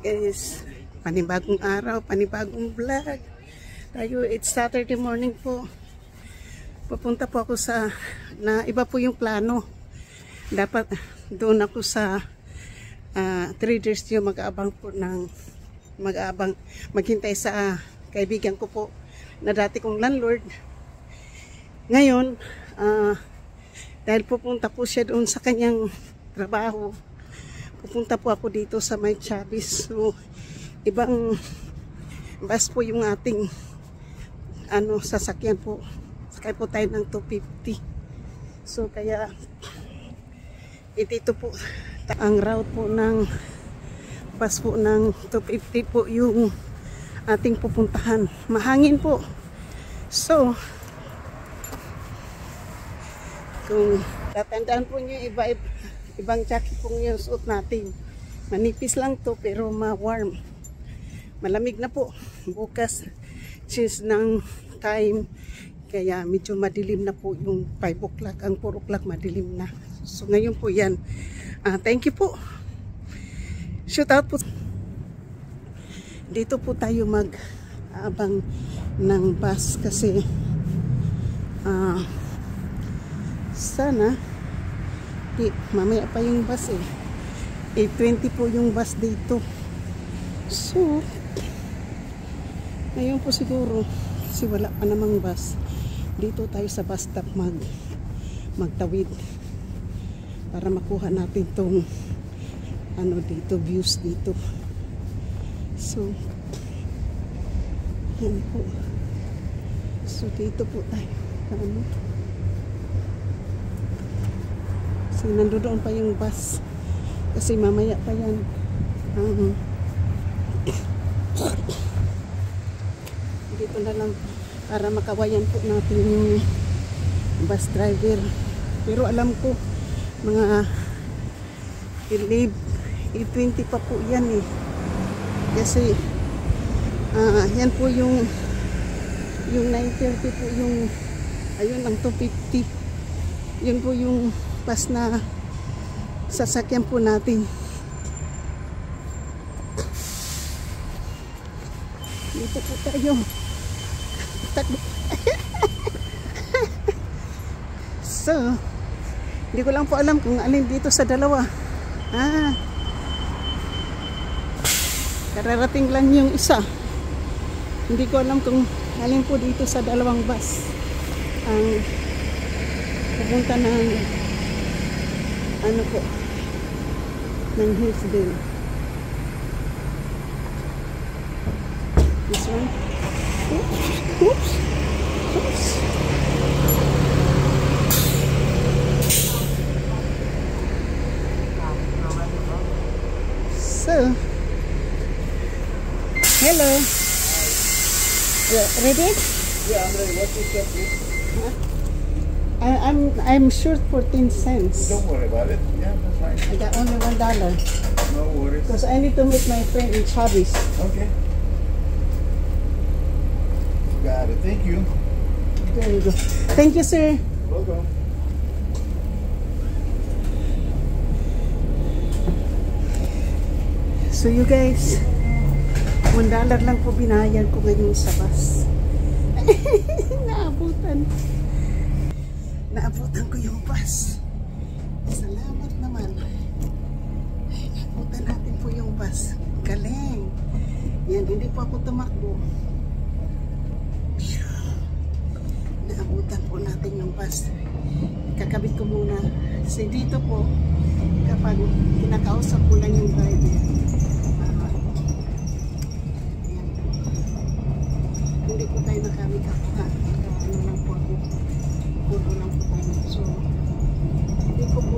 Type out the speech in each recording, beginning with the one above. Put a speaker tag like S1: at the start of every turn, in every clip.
S1: Guys, panibagong araw, panibagong vlog. Tayo, it's Saturday morning po. Pupunta po ako sa, iba po yung plano. Dapat doon ako sa Traders yung mag-aabang po ng, maghintay sa kaibigan ko po na dati kong landlord. Ngayon, dahil pupunta po siya doon sa kanyang trabaho, pupunta po ako dito sa may Chavez. So, ibang bus po yung ating sasakyan po. Sakay po tayo ng 250. So, kaya dito po ang route po ng bus po ng 250 po yung ating pupuntahan. Mahangin po. So, kung tatandaan po nyo ibang jacket pong yung suot natin. Manipis lang to pero ma-warm. Malamig na po. Bukas since ng time kaya medyo madilim na po yung 5 o'clock. Ang 4 o'clock madilim na. So ngayon po yan. Thank you po. Shout out po. Dito po tayo mag-abang ng bus kasi sana mamaya pa yung bus 8:20 po yung bus dito. So ngayon po siguro kasi wala pa namang bus, dito tayo sa bus stop magtawid para makuha natin tong dito, views dito. So yan po. So dito po tayo kasi nandoon pa yung bus kasi mamaya pa yan. Dito na lang para makawayan po natin yung bus driver, pero alam ko mga 8:20 pa po yan kasi yan po yung 9:30 po yung ayun ang 250 yun po yung bus na sasakyan po natin. Dito po tayo. So, hindi ko lang po alam kung alin dito sa dalawa. Kararating lang yung isa. Hindi ko alam kung alin po dito sa dalawang bus ang pupunta ng po ng Hillsdale. This one. Oops. So, hello. Ready?
S2: Yeah, I'm ready. What's your check, please?
S1: I'm short for 10 cents.
S2: Don't worry about it. Yeah, that's fine.
S1: I got only $1.
S2: No worries.
S1: Because I need to meet my friend in Chavez.
S2: Okay. Got it. Thank you.
S1: There you go. Thank you, sir.
S2: Welcome.
S1: So you guys, $1 lang po binayad ko ngayon sa bus. Naabutan ko yung bus. Salamat naman. Ay, naabutan natin po yung bus. Galing. Yan, hindi po ako tumakbo. Naabutan po natin yung bus. Kakabit ko muna. Kasi dito po, kapag kinakausap ko lang yung driver, hindi po tayo nakamikakuha. Ano lang po ako. Puro lang po tayo. So, hindi ko po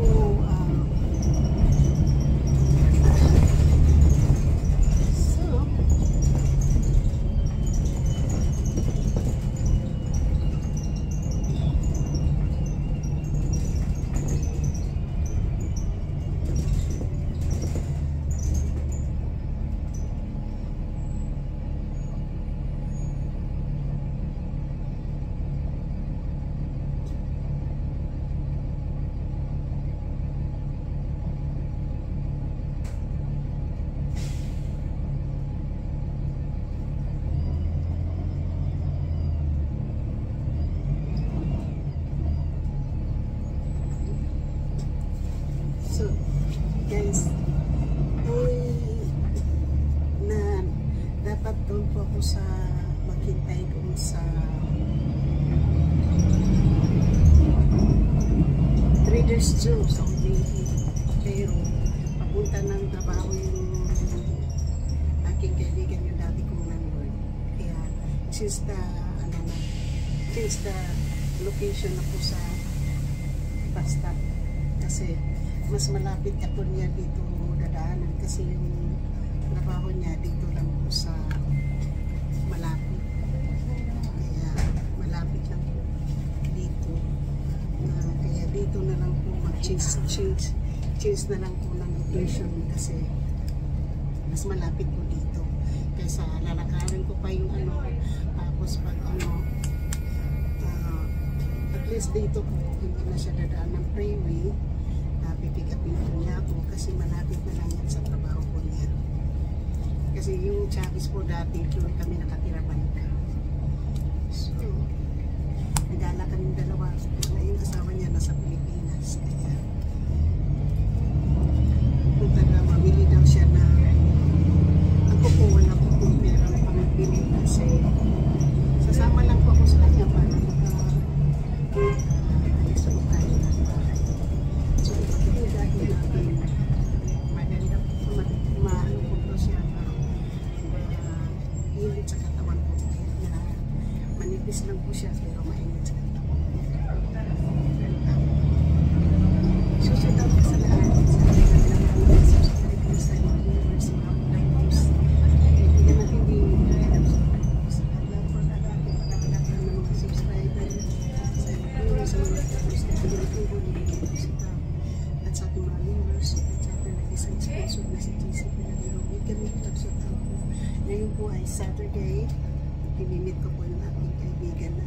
S1: po ako sa maghintay doon sa Traders Joe sa Ulihi. Pero papunta ng trabaho yung aking kaibigan, yung dati kong landlord. Kaya since the location na po sa bus stop, kasi mas malapit ka po niya dito dadaanan kasi yung trabaho niya dito lang po sa malapit. Kaya malapit lang po dito. Kaya dito na lang po change na lang po ng location kasi mas malapit po dito. Kaysa lalakarin ko pa yung tapos pag at least dito po hindi na siya dadaan ng freeway. Pipick upin po niya ako kasi malapit na lang yan sa trabaho po niya. Kasi yung Chavez po dati, doon kami nakatira banda. So, nagala kaming dalawa. Yung asawa niya nasa Pilipinas. Kaya, kung taga mamili daw siya na ako po wala po kung pera na pamibili kasi sasama lang po ako sa kanya para maka-alisok tayo ng bahay. So, ipagpili dahil natin maganda po maano po siya na mainit sa katawan po na manipis lang po siya pero mainit sa katawan. Susunod ako sa lahat sa kanilang subscribe ko sa viewers mga vloggers. Hindi naman hindi sa kanilang po na dati pagkakalat ng mga subscriber sa viewers sa mga vloggers na pinagtubo at sa ating mga viewers at sa ating nag-isang sponsor na si JC Pinagiro. May kami nag-shot out po. Ngayon po ay Saturday. Pinimit ko po yung aking kaibigan na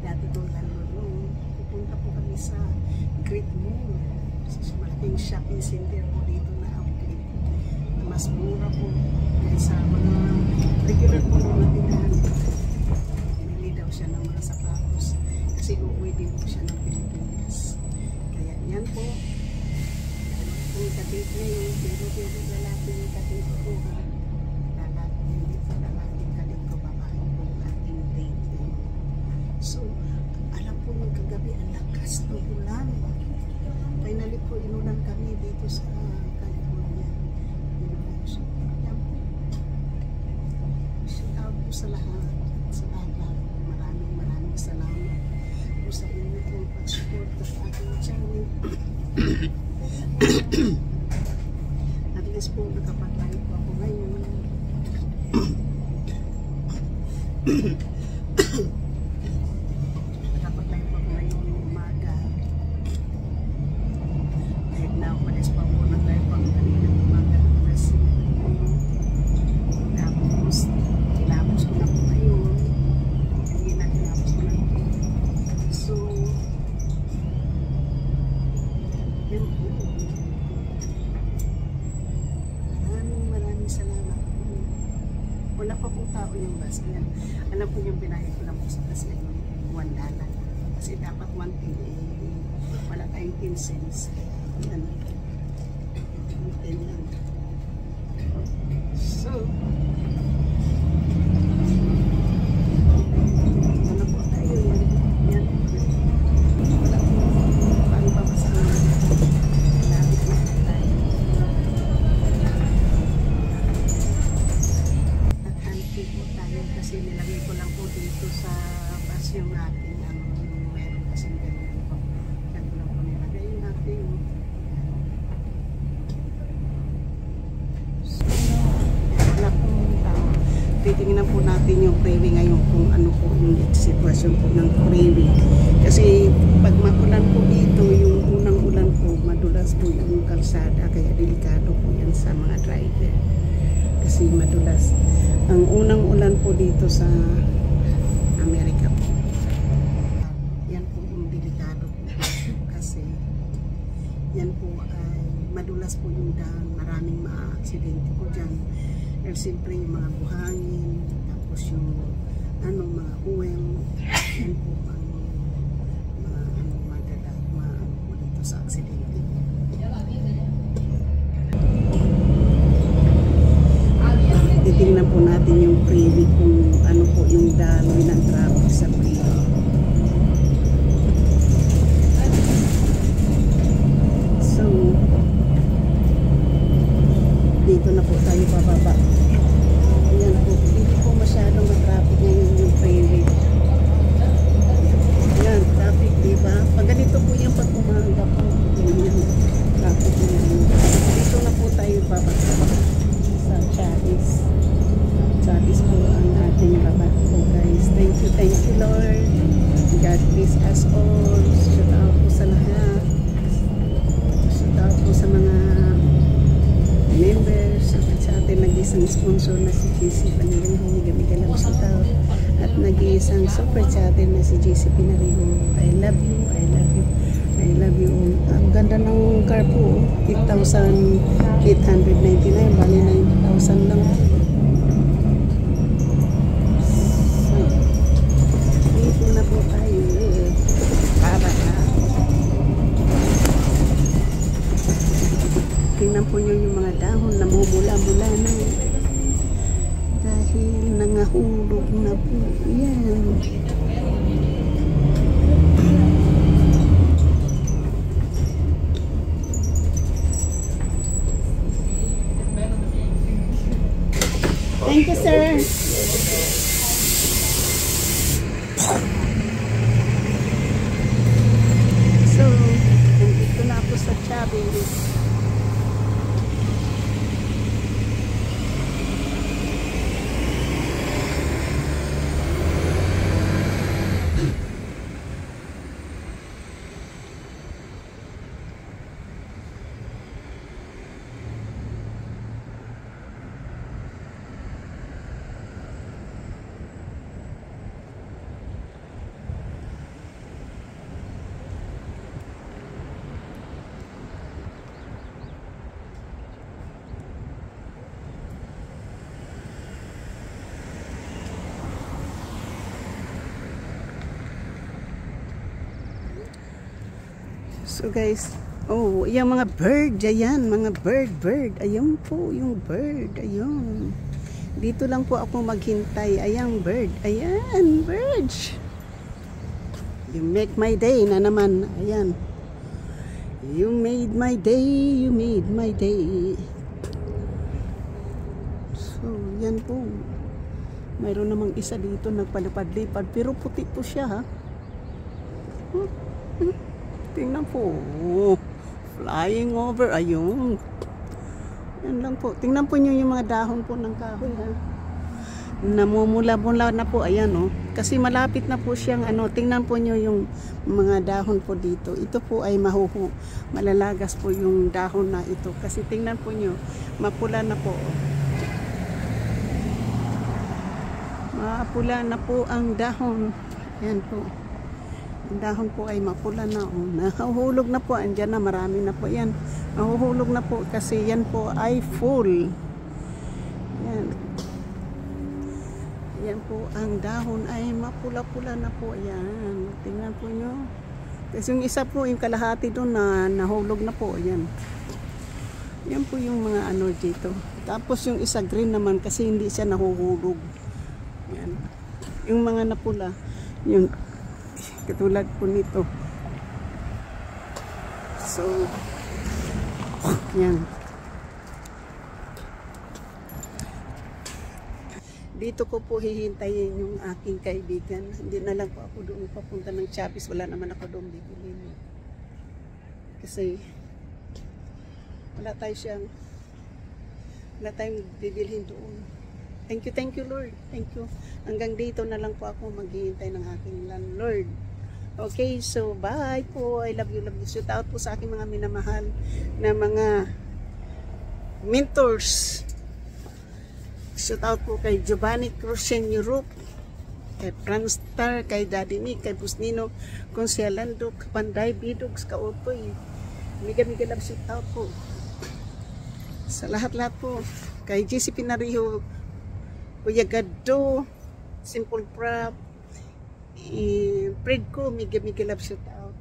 S1: dati kong landlord noon. Pupunta po kami sa Great Mall. Sa malaking shopping center po dito na outlet. Na mas mura po kaysa mga regular po mga tindahan. Bili daw siya ng mga sapatos kasi uuwi din po siya ng Pilipinas. Kaya yan po. Yung kadate niya yung pero lalaki yung kadate ko ha. Hindi po lalaking kadate ko, babae po yung ating date. So, alam po yung kagabi ang lakas ng ulan. Finally po inulan kami dito sa California. So, yan po. Shout out po sa lahat. Sa lahat. Maraming salamat po sa inyo pong pag-support sa aking channel. At least po nakapag-live po ako ngayon. Nakapag-live po ako ngayon umaga. Kahit na umalis pa po nag-live po ako kaninang umaga kasi tapos tinapos ko na po ngayon. Hindi na tinapos ko na po. So yun po. Maraming salamat po. Wala pa po tao yung bus. Alam po yung binayad ko lang po sa bus na yung $1. Kasi dapat 1 wala tayong 10 cents. Yan. 10 lang. So, ano po tayo yan? Yan. Wala po. Paano pa ba sa lapit na tayo? At hanti po tayo kasi nilagay ko lang po dito sa bus yung ating meron kasi ganyan po. Yan lang po nilagay yung ating wala pong tao. Titingnan po natin yung freeway ngayon kung ano po yung sitwasyon po ng freeway. Kasi pag magulan po dito, yung unang ulan po, madulas po yung kalsada. Kaya delikado po yan sa mga driver. Kasi madulas. Ang unang ulan po dito sa Amerika po. Yan po yung delikado po. Kasi yan po ay madulas po yung daan. Maraming ma-aksidente po dyan. Dahil siyempre yung mga buhangin, tapos yung mga uweng, yan po ang mga po dito sa aksidente. Titingnan tingnan po natin yung freeway kung ano po yung daloy ng traffic sa freeway. So, dito na po tayo bababa. Ayan po, hindi po masyadong traffic ngayon yung freeway. Ayan, traffic, diba? Pag ganito po yung pag umaga po, ayan, traffic ngayon. Dito na po tayo bababa sa Charis. Charis po ang ating baba po, guys. Thank you Lord. God bless us all. Shout out po sa lahat. Shout out po sa mga members sa atin, nag-isang sponsor na si JC Panariho, Miga-miga lang shout out, at nag-isang super chat na si JC Panariho. I love you, I love you, I love you. Ang ganda ng car po, 8,899, bali 9,000 lang. So, dito na po tayo para tingnan po nyo yung mga dahon na mumula-mula na dahil nangahulog na po yan. Thank you, sir. So, nandito na ako sa Charis. So guys, oh, yung mga bird, ayan, mga bird, ayun po yung bird, ayun. Dito lang po ako maghintay, ayan bird, ayan, birds. You make my day na naman, ayan. You made my day, you made my day. So, yan po. Mayroon namang isa dito nagpalipad-lipad, pero puti po siya, ha. Tingnan po. Flying over. Ayun. Yan lang po. Tingnan po nyo yung mga dahon po ng kahoy, ha. Namumula-mula na po. Ayan, oh. Kasi malapit na po siyang ano. Tingnan po nyo yung mga dahon po dito. Ito po ay malalagas po yung dahon na ito. Kasi tingnan po nyo. Mapula na po. Mapula na po ang dahon. Ayan po. Ang dahon po ay mapula na. Oh. Nahuhulog na po. Andyan na. Marami na po. Yan. Nahuhulog na po. Kasi yan po ay full. Yan. Yan po. Ang dahon ay mapula-pula na po. Yan. Tingnan po nyo. Kasi yung isa po, yung kalahati doon na nahulog na po. Yan. Yan po yung mga ano dito. Tapos yung isa green naman kasi hindi siya nahuhulog. Yan. Yung mga napula. Yung katulad po nito. So, yan. Dito ko po hihintayin yung aking kaibigan. Hindi na lang po ako doon papunta ng Charis. Wala naman ako doon bibilin. Kasi, wala tayong bibilhin doon. Thank you Lord. Thank you. Hanggang dito na lang po ako maghihintay ng aking landlord. Okay, so bye po. I love you, love you. Shout out po sa aking mga minamahal na mga mentors. Shout out po kay Giovanni Crucian Europe, kay Franz Star, kay Daddy Nick, kay Busnino Consialando, Panday Bidogs, Kautoy. Miga-miga love shout out po. Sa lahat-lahat po. Kay JC Panariho, Kuya Gado, Simple Prop, Fredco, miga-miga love shout out.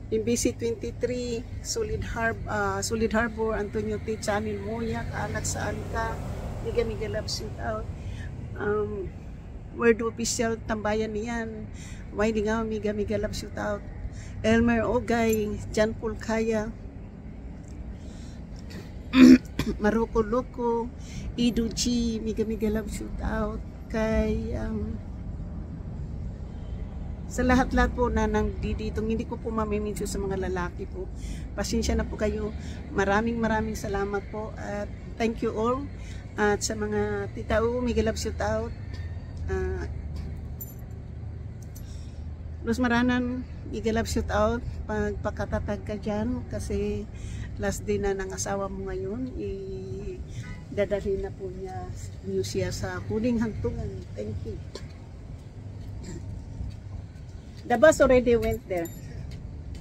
S1: MBC 23, Solid Harbor, Antonio T. Channel Moya, Kaanak Saan Ka, Miga love shoot out. Word official tambayan niyan. Why di nga miga love shoot out. Elmer Ogay, John Paul Kaya, Maruko Loko, Idu G, miga love shoot out. Kay sa lahat-lahat po na nang diditong, hindi ko po mamiminsyo sa mga lalaki po. Pasensya na po kayo. Maraming salamat po at thank you all. At sa mga titao, miga love shoot out. Los Maranan, miga love shoot out. Pagpakatatag ka dyan kasi last day na ng asawa mo ngayon, dadalhin na po siya sa huling hantungan. Thank you. The bus already went there.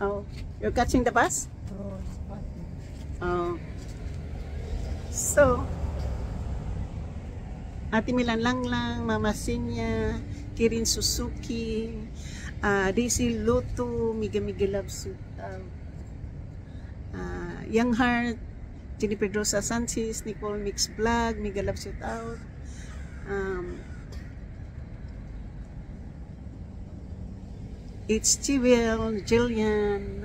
S1: Oh, you're catching the bus? Oh. So, Ate Milan Langlang, Mama Sinya, Kirin Suzuki, Daisy Luto, miga love shoot out. Young Heart, Jennifer Rosa Sanchez, Nicole Mix Vlog, miga love shoot out. It's Chiwell, Jillian,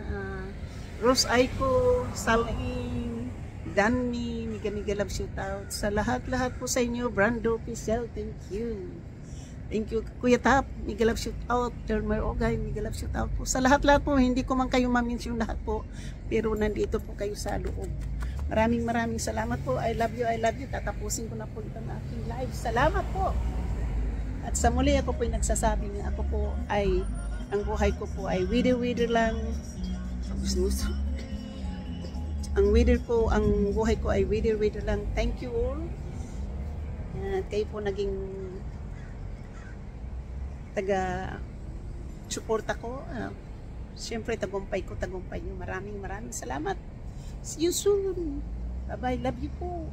S1: Rose Aiko, Salin, Danny, miga love shoot out. Sa lahat po sa inyo, Brando Pichel, thank you. Thank you, Kuya Tap, miga love shoot out. Elmer Ogay, miga love shoot out po. Sa lahat po, hindi ko man kayo maminsyon lahat po, pero nandito po kayo sa loob. Maraming salamat po. I love you. Tatapusin ko na po itong aking live. Salamat po. At sa muli, ako po yung nagsasabi na ako po ay ang buhay ko po ay wither lang. Ang buhay ko ay wither lang. Thank you all. At kayo po naging taga-suporta ko. Siyempre, tagumpay nyo. Maraming salamat. See you soon. Bye-bye. Love you po.